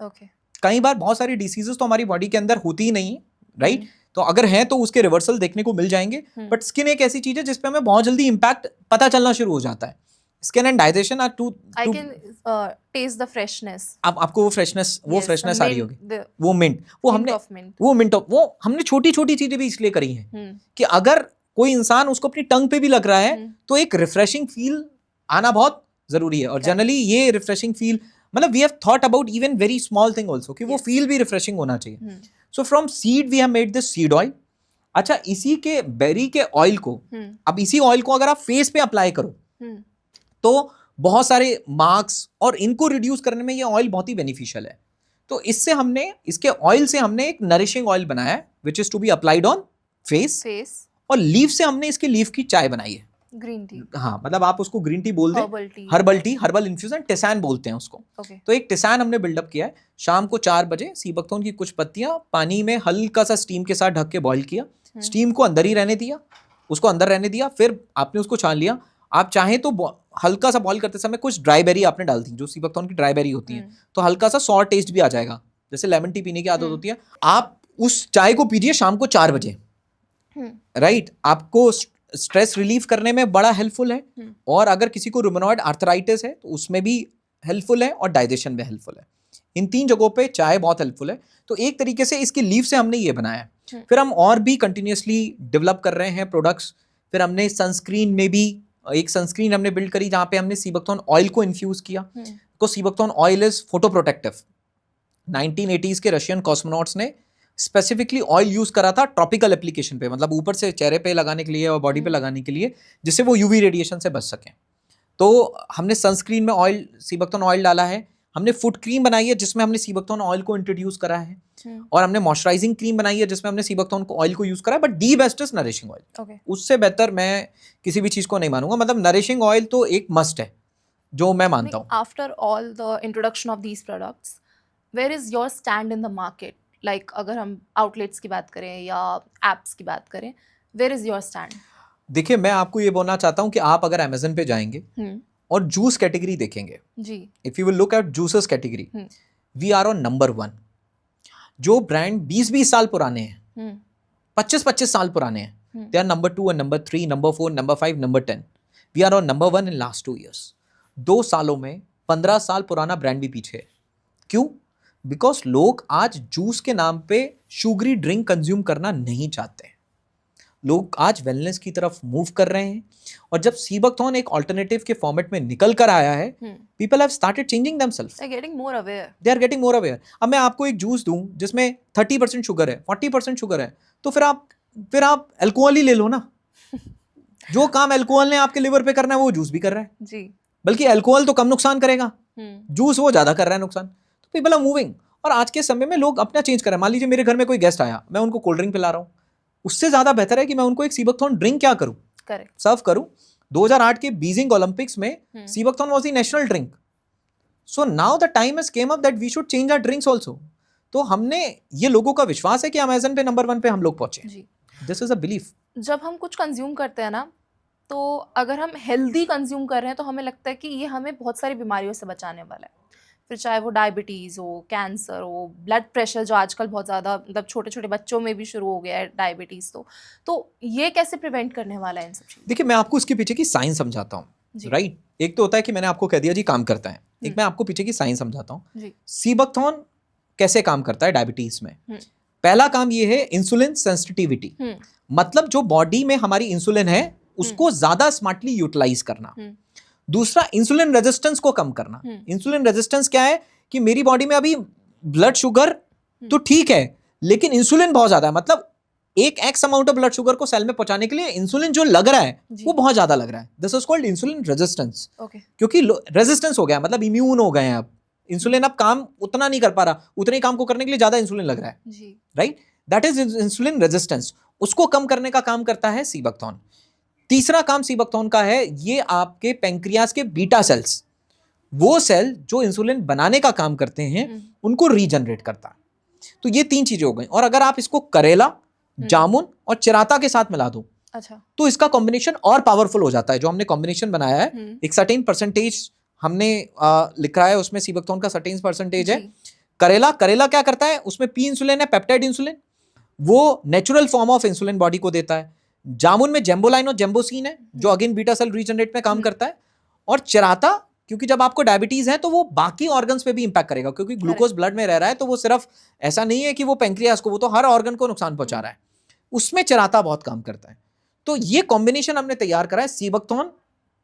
Okay. कई बार बहुत सारी डिसीजेस तो हमारी बॉडी के अंदर होती ही नहीं है, राइट? तो अगर है तो उसके रिवर्सल देखने को मिल जाएंगे, बट स्किन एक ऐसी चीज है जिसपे हमें बहुत जल्दी इम्पैक्ट पता चलना शुरू हो जाता है। Skin and digestion are two, I can taste the freshness. आपको वो फ्रेशनेस Yes, the आ रही mint, होगी, the वो मिंट, वो hint हमने of mint. वो हमने छोटी छोटी चीजें भी इसलिए करी हैं कि अगर कोई इंसान उसको अपनी टंग पे भी लग रहा है तो एक रिफ्रेशिंग फील आना बहुत जरूरी है। और जनरली ये रिफ्रेशिंग फील, मतलब we have thought about even very small thing also कि वो फील भी रिफ्रेशिंग होना चाहिए। So from seed we have made this seed oil. अच्छा, इसी के बेरी के ऑयल को, अब इसी ऑयल को अगर आप फेस पे अप्लाई करो तो बहुत सारे मार्क्स और इनको रिड्यूस करने में ये ऑयल बहुत ही बेनिफिशियल है। तो इसके ऑयल से हमने एक नरिशिंग ऑयल बनाया है which is to be applied on face. और लीफ से हमने इसके लीफ की चाय बनाई है, ग्रीन टी। हाँ, मतलब आप उसको ग्रीन टी बोल दें, हर्बल टी, हर्बल इन्फ्यूजन, टिसान बोलते हैं उसको। तो एक टिसान हमने बिल्डअप किया है। शाम को 4 बजे सी बकथॉर्न की कुछ पत्तियां पानी में हल्का सा स्टीम के साथ ढक के बॉईल किया, स्टीम को अंदर ही रहने दिया, उसको अंदर रहने दिया, फिर आपने उसको छान लिया। आप चाहें तो हल्का सा बॉईल करते समय कुछ ड्राई बेरी आपने डाल दी, जो सी बकथॉर्न की ड्राई बेरी होती है, तो हल्का सा सॉर टेस्ट भी आ जाएगा, जैसे लेमन टी पीने की आदत होती है। आप उस चाय को पीजिए शाम को 4 बजे, राइट? आपको स्ट्रेस रिलीफ करने में बड़ा हेल्पफुल है, और अगर किसी को रूमेनॉइड आर्थराइटिस है तो उसमें भी हेल्पफुल है, और डाइजेशन में हेल्पफुल है। इन 3 जगहों पे चाय बहुत हेल्पफुल है। तो एक तरीके से इसकी लीफ से हमने ये बनाया है। फिर हम और भी कंटिन्यूसली डेवलप कर रहे हैं प्रोडक्ट्स। फिर हमने सनस्क्रीन में भी एक सनस्क्रीन हमने बिल्ड करी जहाँ पे हमने सी बकथॉर्न ऑयल को इन्फ्यूज किया, because sea buckthorn oil is photo protective. 1980s के रशियन कॉस्मोनॉट्स ने स्पेसिफिकली ऑयल यूज करा था ट्रॉपिकल एप्लीकेशन पे, मतलब ऊपर से चेहरे पे लगाने के लिए और बॉडी पे लगाने के लिए, जिससे वो यूवी रेडिएशन से बच सकें। तो हमने सनस्क्रीन में ऑयल, सी बकथॉर्न ऑयल डाला है। हमने फुट क्रीम बनाई है जिसमें हमने सी बकथॉर्न ऑयल को इंट्रोड्यूस करा है, और हमने मॉइस्चराइजिंग क्रीम बनाई है जिसमें हमने सी बकथॉर्न को ऑयल को यूज करा है। But the best is nourishing oil. उससे बेहतर मैं किसी भी चीज को नहीं मानूंगा। मतलब नरिशिंग ऑयल तो एक मस्ट है, जो मैं मानता हूँ। After all the introduction of these products, where is your stand in the market? Like अगर हम आउटलेट्स की बात करें या एप्स की बात करें, वेयर इज योर स्टैंड? देखिए, मैं आपको ये बोलना चाहता हूँ कि आप अगर अमेजन पे जाएंगे और जूस कैटेगरी देखेंगे जी, if you will look at juices category, we are on number 1। जो ब्रांड 20-20 साल पुराने हैं, 25-25 साल पुराने हैं, they are number 2 and number 3, number 4, number 5, number 10। We are on number 1 in last 2 years। 2 सालों में 15 साल पुराना ब्रांड भी पीछे है। क्यों? बिकॉज लोग आज जूस के नाम पे शुगरी ड्रिंक कंज्यूम करना नहीं चाहते। लोग आज वेलनेस की तरफ मूव कर रहे हैं, और जब सी बकथॉर्न एक अल्टरनेटिव के फॉर्मेट में निकल कर आया है, people have started changing themselves, they are getting more aware. अब मैं आपको एक जूस दूं जिसमें 30% शुगर है, 40% शुगर है, तो फिर आप अल्कोहल ही ले लो ना। जो काम अल्कोहल ने आपके लिवर पे करना है वो जूस भी कर रहा है जी। बल्कि अल्कोहल तो कम नुकसान करेगा, जूस वो ज्यादा कर रहा है नुकसान। तो पीपल आर मूविंग, और आज के समय में लोग अपना चेंज कर रहे हैं। मान लीजिए मेरे घर में कोई गेस्ट आया, मैं उनको कोल्ड ड्रिंक पिला रहा हूँ, उससे ज्यादा बेहतर है कि मैं उनको एक सी बकथॉर्न ड्रिंक क्या करूं, सर्व करूं। 2008 के बीजिंग ओलंपिक्स में sea buckthorn was the national drink. So now the time has come up that we should change our drinks also. तो हमने, ये लोगों का विश्वास है कि अमेज़न पे नंबर 1 पे हम लोग पहुंचे। This is a belief. जब हम कुछ कंज्यूम करते हैं ना, तो अगर हम हेल्दी कंज्यूम कर रहे हैं तो हमें लगता है कि ये हमें बहुत सारी बीमारियों से बचाने वाला है। फिर चाहे वो डायबिटीज़ हो, कैंसर हो, ब्लड प्रेशर जो आजकल बहुत ज़्यादा, मतलब छोटे छोटे बच्चों में भी शुरू हो गया है डायबिटीज़, तो ये कैसे प्रिवेंट करने वाला है इन सब चीज़ों? देखिए, मैं आपको इसके पीछे की साइंस समझाता हूँ, राइट? एक तो होता है कि मैंने आपको कह दिया जी काम करता है, एक मैं आपको पीछे की साइंस समझाता हूँ। सी बकथॉर्न कैसे काम करता है डायबिटीज़ में। पहला काम ये है इंसुलिन सेंसिटिविटी, मतलब जो बॉडी में हमारी इंसुलिन है उसको ज़्यादा स्मार्टली यूटिलाइज करना। दूसरा, इंसुलिन रेजिस्टेंस को कम करना। इंसुलिन रेजिस्टेंस क्या है कि मेरी बॉडी में अभी ब्लड शुगर तो ठीक है, लेकिन इंसुलिन बहुत ज्यादा है, मतलब एक x amount of blood sugar को सेल में पहुंचाने के लिए इंसुलिन जो लग रहा है वो बहुत ज्यादा लग रहा है। This is called insulin resistance. क्योंकि रेजिस्टेंस हो गया, मतलब इम्यून हो गए हैं अब, इंसुलिन अब काम उतना नहीं कर पा रहा, उतने ही काम को करने के लिए ज्यादा इंसुलिन लग रहा है, right? That is insulin resistance. उसको कम करने का काम करता है सी बकथॉर्न। तीसरा काम सी बकथॉर्न का है, ये आपके पेंक्रियास के बीटा सेल्स वो सेल जो इंसुलिन बनाने का काम करते हैं उनको रीजनरेट करता है। तो ये 3 चीजें हो गई। और अगर आप इसको करेला, जामुन और चिराता के साथ मिला दो, अच्छा, तो इसका कॉम्बिनेशन और पावरफुल हो जाता है। जो हमने कॉम्बिनेशन बनाया है, एक सर्टेन परसेंटेज हमने लिखा है, उसमें सीबकथॉर्न का सर्टेन परसेंटेज है। करेला क्या करता है, उसमें पी इंसुलिन है, पेप्टाइड इंसुलिन, वो natural form of insulin body को देता है। जामुन में जेम्बोलाइन और जेम्बोसिन है, जो अगेन बीटा सेल रीजनरेट में काम करता है। और चिराता, क्योंकि जब आपको डायबिटीज है तो वो बाकी ऑर्गन्स पे भी इंपैक्ट करेगा, क्योंकि ग्लूकोज ब्लड में रह रहा है, तो वो सिर्फ ऐसा नहीं है कि वो पेंक्रियास को, वो तो हर ऑर्गन को नुकसान पहुंचा रहा है, उसमें चिराता बहुत काम करता है। तो ये कॉम्बिनेशन हमने तैयार करा है सीबकथॉर्न,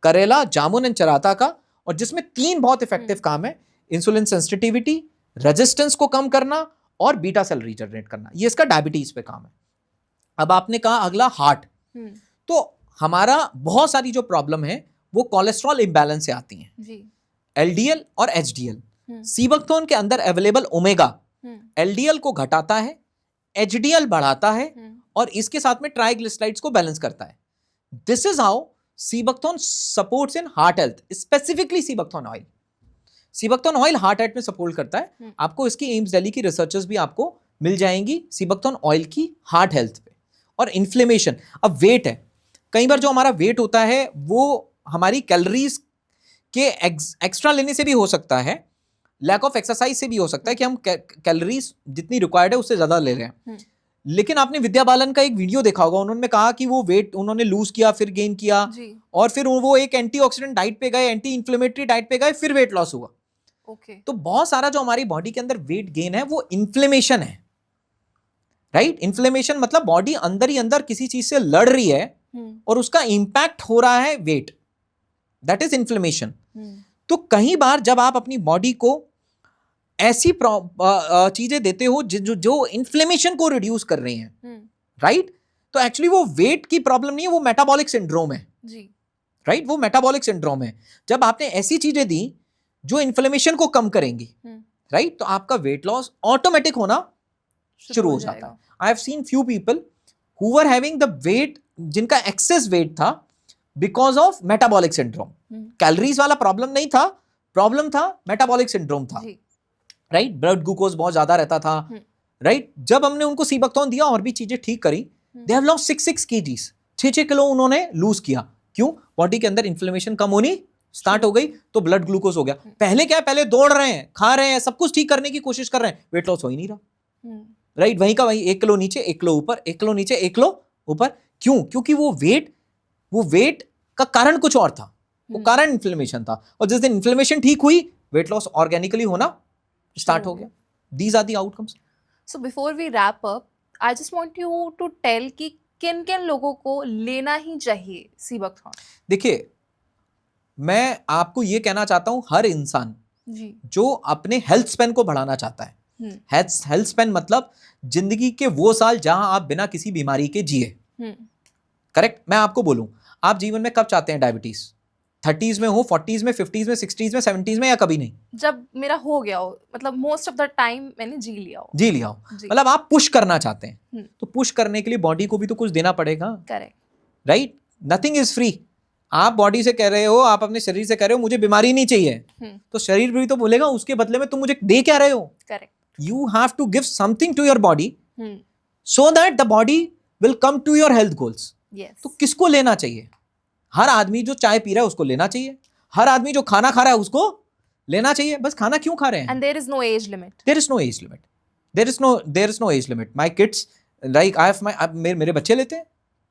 करेला, जामुन एंड चिराता का, और जिसमें 3 बहुत इफेक्टिव काम है, इंसुलिन सेंसिटिविटी, रेजिस्टेंस को कम करना और बीटा सेल रीजनरेट करना। ये इसका डायबिटीज पे काम है। अब आपने कहा अगला हार्ट, तो हमारा बहुत सारी जो प्रॉब्लम है वो कोलेस्ट्रॉल इंबैलेंस से आती हैं जी। एलडीएल और एचडीएल, सीबकथॉर्न के अंदर अवेलेबल ओमेगा एलडीएल को घटाता है, एचडीएल बढ़ाता है, और इसके साथ में ट्राइग्लिसराइड्स को बैलेंस करता है। This is how sea buckthorn supports in heart health, specifically sea buckthorn oil. Sea buckthorn oil heart health में सपोर्ट करता है। आपको इसकी एम्स दिल्ली की रिसर्चेस भी आपको मिल जाएंगी सीबकथॉर्न ऑयल की हार्ट हेल्थ पे। और इन्फ्लेमेशन, अब वेट है, कई बार जो हमारा वेट होता है वो हमारी कैलोरीज के एक्स्ट्रा लेने से भी हो सकता है, लैक ऑफ एक्सरसाइज से भी हो सकता है कि हम कैलोरीज जितनी रिक्वायर्ड है उससे ज्यादा ले रहे हैं। लेकिन आपने विद्या बालन का एक वीडियो देखा होगा, उन्होंने कहा कि वो वेट उन्होंने लूज किया, फिर गेन किया, और फिर वो एक एंटीऑक्सीडेंट डाइट पे गए, एंटी इन्फ्लेमेटरी डाइट पे गए, फिर वेट लॉस हुआ। तो बहुत सारा जो हमारी बॉडी के अंदर वेट गेन है वो इन्फ्लेमेशन है, राइट। इन्फ्लेमेशन मतलब बॉडी अंदर ही अंदर किसी चीज से लड़ रही है और उसका इंपैक्ट हो रहा है वेट, दैट इज इन्फ्लेमेशन। तो कई बार जब आप अपनी बॉडी को ऐसी चीजें देते हो जो इन्फ्लेमेशन को रिड्यूस कर रही हैं, राइट, तो एक्चुअली वो वेट की प्रॉब्लम नहीं है, वो मेटाबॉलिक सिंड्रोम है जी, राइट, वो मेटाबॉलिक सिंड्रोम है। जब आपने ऐसी चीजें दी जो इन्फ्लेमेशन को कम करेंगी, राइट, तो आपका वेट लॉस ऑटोमेटिक होना शुरू हो जाता है। I have seen few people who were having the weight, जिनका एक्सेस वेट था because of metabolic syndrome. Calories वाला प्रॉब्लम नहीं था, प्रॉब्लम था मेटाबॉलिक सिंड्रोम था, राइट, ब्लड ग्लूकोज बहुत ज्यादा रहता था, राइट। जब हमने उनको सीबकथॉर्न दिया और भी चीजें ठीक करी, they have lost 6 kgs, 6 kilo उन्होंने लूज किया। क्यों? बॉडी के अंदर इन्फ्लेमेशन कम होनी स्टार्ट हो गई, तो ब्लड ग्लूकोज हो गया। पहले क्या है, पहले दौड़ रहे हैं, खा रहे हैं, सब कुछ ठीक करने की कोशिश कर रहे हैं, वेट लॉस हो ही नहीं रहा, राइट, वहीं का वहीं 1 किलो नीचे, 1 किलो ऊपर, 1 किलो नीचे, 1 किलो ऊपर। क्यों? क्योंकि वो वेट का कारण कुछ और था, वो कारण इन्फ्लेमेशन था, और जिस दिन इन्फ्लेमेशन ठीक हुई, वेट लॉस ऑर्गेनिकली होना स्टार्ट हो गया। These are the outcomes. So before we wrap up, I just want you to tell कि किन किन लोगों को लेना ही चाहिए सीबकथॉर्न। देखिए, मैं आपको ये कहना चाहता हूं, हर इंसान जो अपने हेल्थ स्पैन को बढ़ाना चाहता है, हेल्थ स्पैन मतलब जिंदगी के वो साल जहां आप बिना किसी बीमारी के जिए, करेक्ट। मैं आपको बोलूं, आप जीवन में कब चाहते हैं डायबिटीज? 30s में हो, 40s में, 50s में, 60s में, 70s में, या कभी नहीं? जब मेरा हो गया हो, मतलब मोस्ट ऑफ द टाइम मैंने जी लिया हो, मतलब आप पुश करना चाहते हैं, तो पुश करने के लिए बॉडी को भी तो कुछ देना पड़ेगा, correct, right. Nothing is free. आप बॉडी से कह रहे हो, आप अपने शरीर से कह रहे हो मुझे बीमारी नहीं चाहिए, तो शरीर भी तो बोलेगा उसके बदले में तुम मुझे दे क्या रहे हो, correct. You have to give something to your body so that the body will come to your health goals. Yes. तो किसको लेना चाहिए? हर आदमी जो चाय पी रहा है उसको लेना चाहिए, हर आदमी जो खाना खा रहा है उसको लेना चाहिए। बस खाना क्यों खा रहे हैं? And there is no age limit. There is no age limit. There is no age limit. My kids, like I have मेरे बच्चे लेते हैं,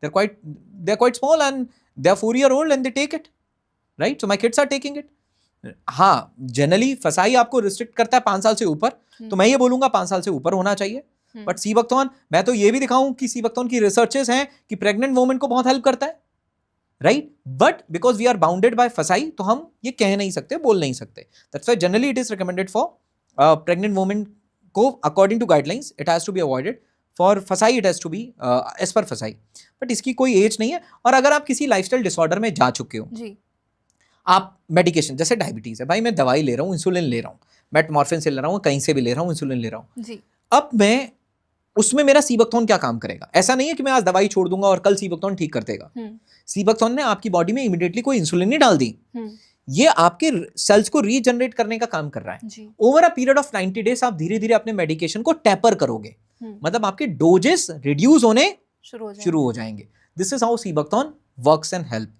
they're quite small and they're 4-year-old and they take it, right? So my kids are taking it. हाँ, generally फसाई आपको restrict करता है 5 साल से ऊपर, तो मैं ये बोलूंगा 5 साल से ऊपर होना चाहिए। बट सीबकथॉर्न, मैं तो ये भी दिखाऊं कि सीबकथॉर्न की रिसर्चेस हैं कि प्रेग्नेंट वुमेन को बहुत हेल्प करता है, right. But because we are bounded by फसाई, तो हम ये कह नहीं सकते, बोल नहीं सकते। That's why generally it is recommended for pregnant women को, according to guidelines it has to be avoided. For FSSAI it has to be as per FSSAI, but इसकी कोई एज नहीं है। और अगर आप किसी लाइफस्टाइल डिसऑर्डर में जा चुके हो जी, आप मेडिकेशन, जैसे डायबिटीज है, भाई मैं दवाई ले रहा हूँ, इंसुलिन ले रहा हूँ, मेटमॉर्फिन से ले रहा हूँ, कहीं से भी ले रहा हूँ, इंसुलिन ले रहा हूँ जी, अब मैं उसमें मेरा सीबकथॉर्न क्या काम करेगा? ऐसा नहीं है कि मैं आज दवाई छोड़ दूंगा और कल सीबकथॉर्न ठीक कर देगा। सीबकथॉर्न ने आपकी बॉडी में इमीडिएटली कोई इंसुलिन नहीं डाल दी, ये आपके सेल्स को रीजनरेट करने का काम कर रहा है। जी over a period of 90 days आप धीरे धीरे अपने मेडिकेशन को टेपर करोगे, मतलब आपके डोजेस रिड्यूस होने शुरू हो जाएंगे। This is how sea buckthorn works and help.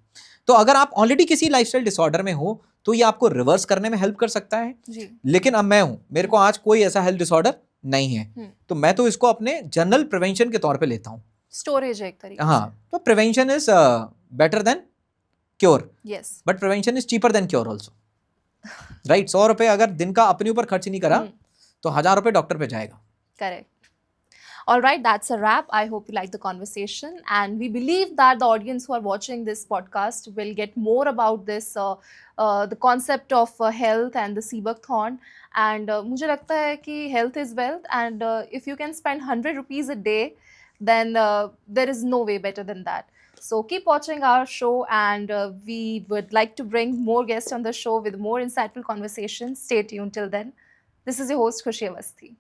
तो अगर आप ऑलरेडी किसी लाइफस्टाइल डिसऑर्डर में हो तो ये आपको रिवर्स करने में हेल्प कर सकता है। जी लेकिन अब मैं हूं, मेरे को आज कोई ऐसा हेल्थ डिसऑर्डर नहीं है, तो मैं तो इसको अपने जनरल प्रिवेंशन के तौर पे लेता हूं। स्टोरेज है एक तरीके हाँ, तो prevention is better than cure, से। Yes but prevention is cheaper than cure also, right. 100 रुपए अगर दिन का अपने ऊपर खर्च नहीं करा तो 1000 रुपए डॉक्टर पे जाएगा। correct. All right, that's a wrap. I hope you liked the conversation, and we believe that the audience who are watching this podcast will get more about this, the concept of health and the Seebuckthon. And मुझे लगता है कि health is wealth, and if you can spend 100 rupees a day, then there is no way better than that. So keep watching our show, and we would like to bring more guests on the show with more insightful conversations. Stay tuned till then. This is your host, Khushi Awasthi.